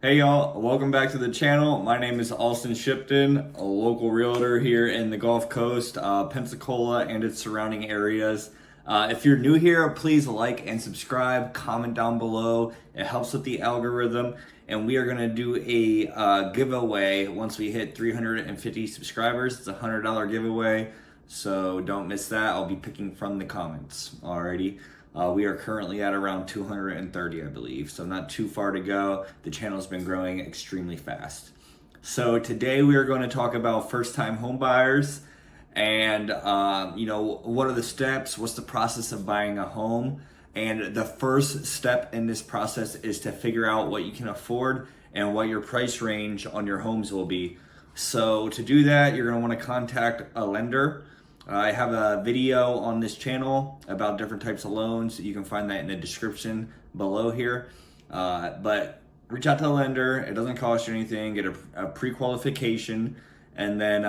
Hey y'all, welcome back to the channel. My name is Austin Shipton, a local realtor here in the Gulf Coast, Pensacola and its surrounding areas. If you're new here, please like and subscribe, comment down below. It helps with the algorithm. And we are gonna do a giveaway once we hit 350 subscribers. It's a $100 giveaway, so don't miss that. I'll be picking from the comments. Alrighty. We are currently at around 230, I believe, so not too far to go. The channel's been growing extremely fast. So today we are going to talk about first-time home buyers and what are the steps, what's the process of buying a home. And the first step in this process is to figure out what you can afford and what your price range on your homes will be. So to do that, you're going to want to contact a lender. I have a video on this channel about different types of loans. You can find that in the description below here. But reach out to the lender. It doesn't cost you anything. Get a pre-qualification. And then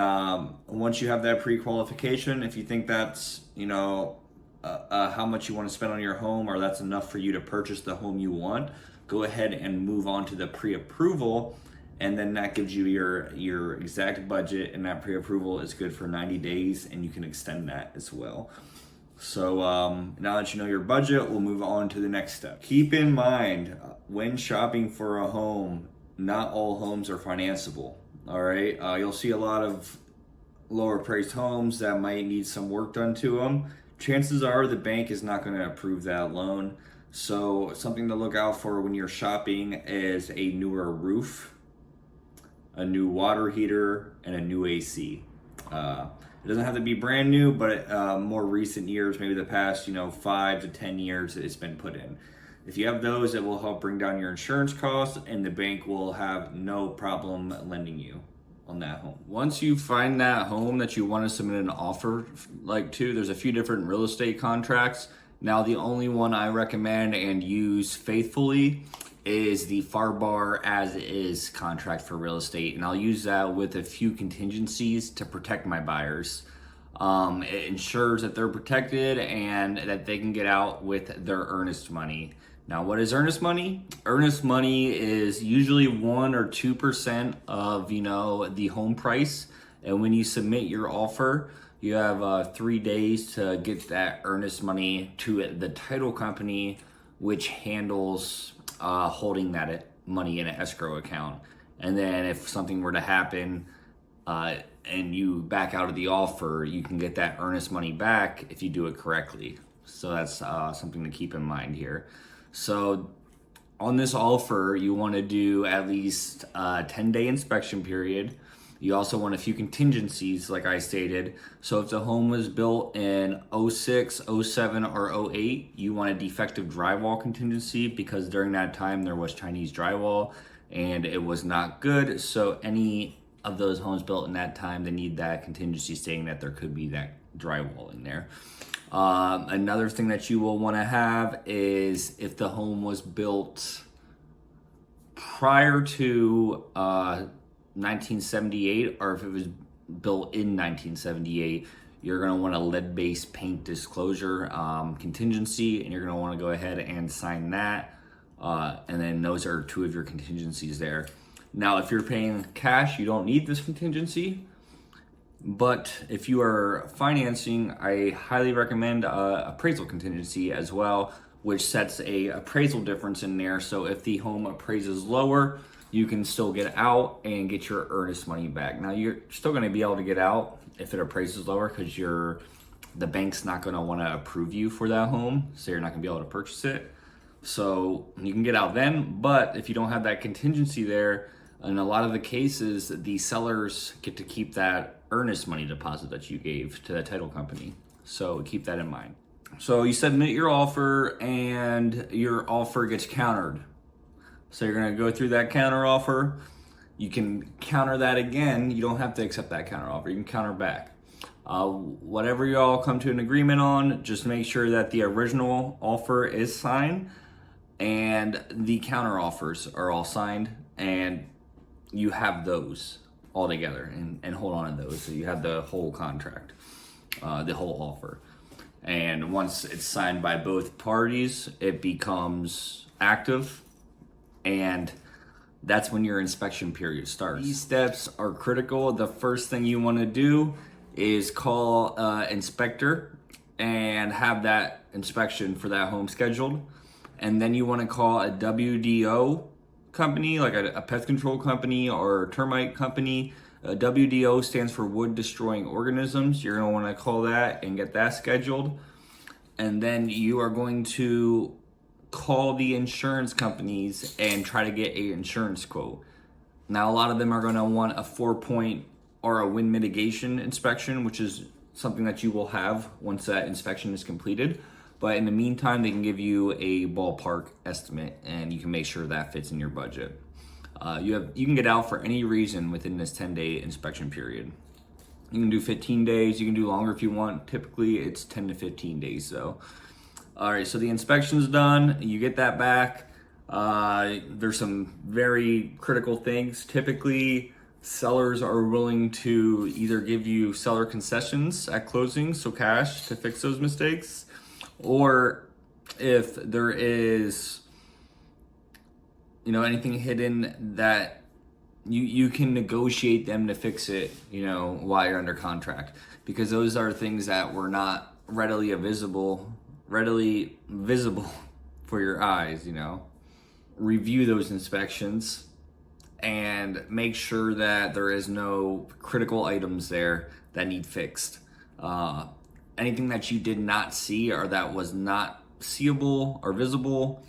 once you have that pre-qualification, if you think that's, how much you want to spend on your home or that's enough for you to purchase the home you want, go ahead and move on to the pre-approval. And then that gives you your exact budget, and that pre-approval is good for 90 days, and you can extend that as well. So now that you know your budget, we'll move on to the next step. Keep in mind, when shopping for a home, not all homes are financeable, all right? You'll see a lot of lower priced homes that might need some work done to them. Chances are the bank is not gonna approve that loan. So something to look out for when you're shopping is a newer roof, a new water heater, and a new AC. It doesn't have to be brand new, but more recent years, maybe the past 5 to 10 years, it's been put in. If you have those, it will help bring down your insurance costs, and the bank will have no problem lending you on that home. Once you find that home that you want to submit an offer to, there's a few different real estate contracts. Now, the only one I recommend and use faithfully is the FAR as is contract for real estate, and I'll use that with a few contingencies to protect my buyers. It ensures that they're protected and that they can get out with their earnest money. Now, what is earnest money? Earnest money is usually 1 or 2% of the home price, and when you submit your offer, you have 3 days to get that earnest money to the title company, which handles holding that money in an escrow account. And then if something were to happen and you back out of the offer, you can get that earnest money back if you do it correctly. So that's something to keep in mind here. So on this offer, you want to do at least a 10-day inspection period. You also want a few contingencies, like I stated. So if the home was built in 06, 07, or 08, you want a defective drywall contingency, because during that time there was Chinese drywall and it was not good. So any of those homes built in that time, they need that contingency stating that there could be that drywall in there. Another thing that you will want to have is if the home was built prior to 1978, or if it was built in 1978, you're going to want a lead-based paint disclosure contingency, and you're going to want to go ahead and sign that. And then those are 2 of your contingencies there. Now, if you're paying cash, you don't need this contingency. But if you are financing, I highly recommend appraisal contingency as well, which sets a appraisal difference in there. So if the home appraises lower, you can still get out and get your earnest money back. Now, you're still going to be able to get out if it appraises lower, because the bank's not going to want to approve you for that home, so you're not going to be able to purchase it. So you can get out then, but if you don't have that contingency there, in a lot of the cases, the sellers get to keep that earnest money deposit that you gave to the title company. So keep that in mind. So you submit your offer and your offer gets countered. So you're going to go through that counter offer. You can counter that again. You don't have to accept that counter offer. You can counter back. Whatever you all come to an agreement on, just make sure that the original offer is signed and the counter offers are all signed, and you have those all together and hold on to those. So you have the whole contract, the whole offer. And once it's signed by both parties, it becomes active, and that's when your inspection period starts. These steps are critical. The first thing you want to do is call inspector and have that inspection for that home scheduled. And then you want to call a WDO company, like a pest control company or termite company. WDO stands for wood destroying organisms. You're going to want to call that and get that scheduled. And then you are going to call the insurance companies and try to get a insurance quote. Now, a lot of them are going to want a 4-point or a wind mitigation inspection, which is something that you will have once that inspection is completed. But in the meantime, they can give you a ballpark estimate, and you can make sure that fits in your budget. You can get out for any reason within this 10-day inspection period. You can do 15 days. You can do longer if you want. Typically, it's 10 to 15 days though. All right, so the inspection's done. You get that back. There's some very critical things. Typically, sellers are willing to either give you seller concessions at closing, so cash to fix those mistakes, or if there is, anything hidden that you can negotiate them to fix it, while you're under contract, because those are things that were not readily visible for your eyes. Review those inspections and make sure that there is no critical items there that need fixed. Anything that you did not see or that was not seeable or visible,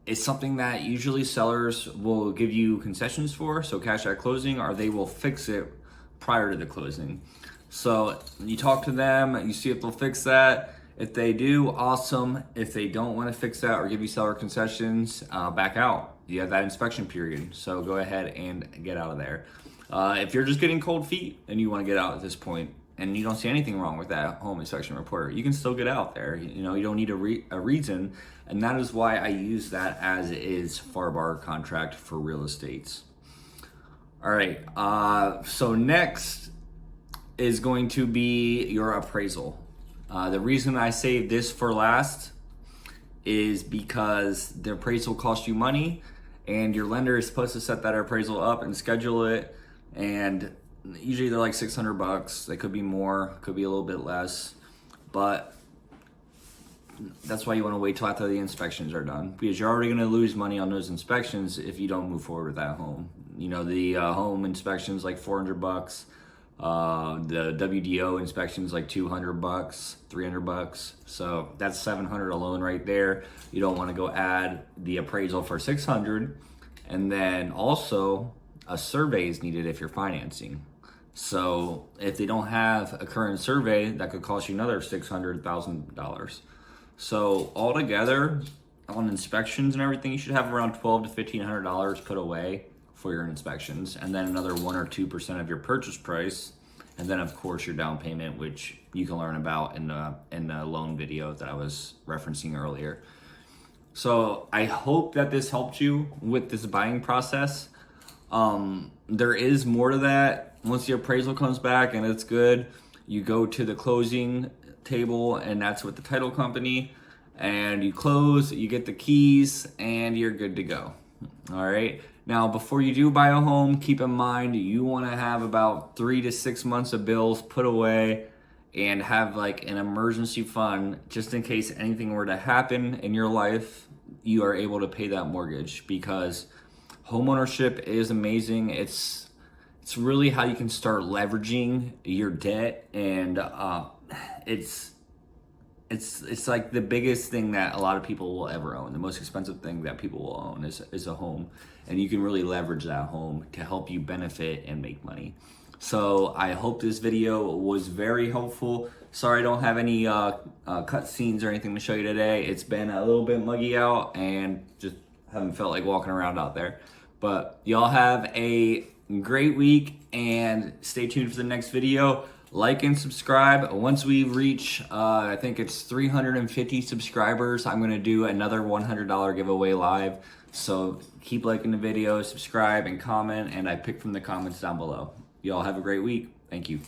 it's something that usually sellers will give you concessions for, so cash at closing, or they will fix it prior to the closing. So you talk to them, you see if they'll fix that. If they do, awesome. If they don't want to fix that or give you seller concessions, back out. You have that inspection period, so go ahead and get out of there. If you're just getting cold feet and you want to get out at this point, and you don't see anything wrong with that home inspection report, you can still get out there. You don't need a reason, and that is why I use that as is FAR/BAR contract for real estates. All right, so next is going to be your appraisal. The reason I saved this for last is because the appraisal costs you money, and your lender is supposed to set that appraisal up and schedule it, and usually they're like $600. They could be more, could be a little bit less, but that's why you want to wait till after the inspections are done, because you're already going to lose money on those inspections if you don't move forward with that home. The home inspections like $400. The WDO inspections like $200, $300. So that's $700 alone right there. You don't want to go add the appraisal for $600, and then also a survey is needed if you're financing. So if they don't have a current survey, that could cost you another $600,000. So altogether, on inspections and everything, you should have around $1,200 to $1,500 put away for your inspections, and then another 1 or 2% of your purchase price, and then of course your down payment, which you can learn about in the loan video that I was referencing earlier. So I hope that this helped you with this buying process. There is more to that. Once the appraisal comes back and it's good, you go to the closing table, and that's with the title company, and you close, you get the keys, and you're good to go. All right. Now, before you do buy a home, keep in mind you want to have about 3 to 6 months of bills put away and have like an emergency fund just in case anything were to happen in your life. You are able to pay that mortgage, because homeownership is amazing. It's really how you can start leveraging your debt, and it's like the biggest thing that a lot of people will ever own. The most expensive thing that people will own is a home, and you can really leverage that home to help you benefit and make money. So I hope this video was very helpful. Sorry I don't have any cut scenes or anything to show you today. It's been a little bit muggy out and just haven't felt like walking around out there. But y'all have a great week, and stay tuned for the next video. Like and subscribe. Once we reach, I think it's 350 subscribers, I'm going to do another $100 giveaway live. So keep liking the video, subscribe, and comment, and I pick from the comments down below. Y'all have a great week. Thank you.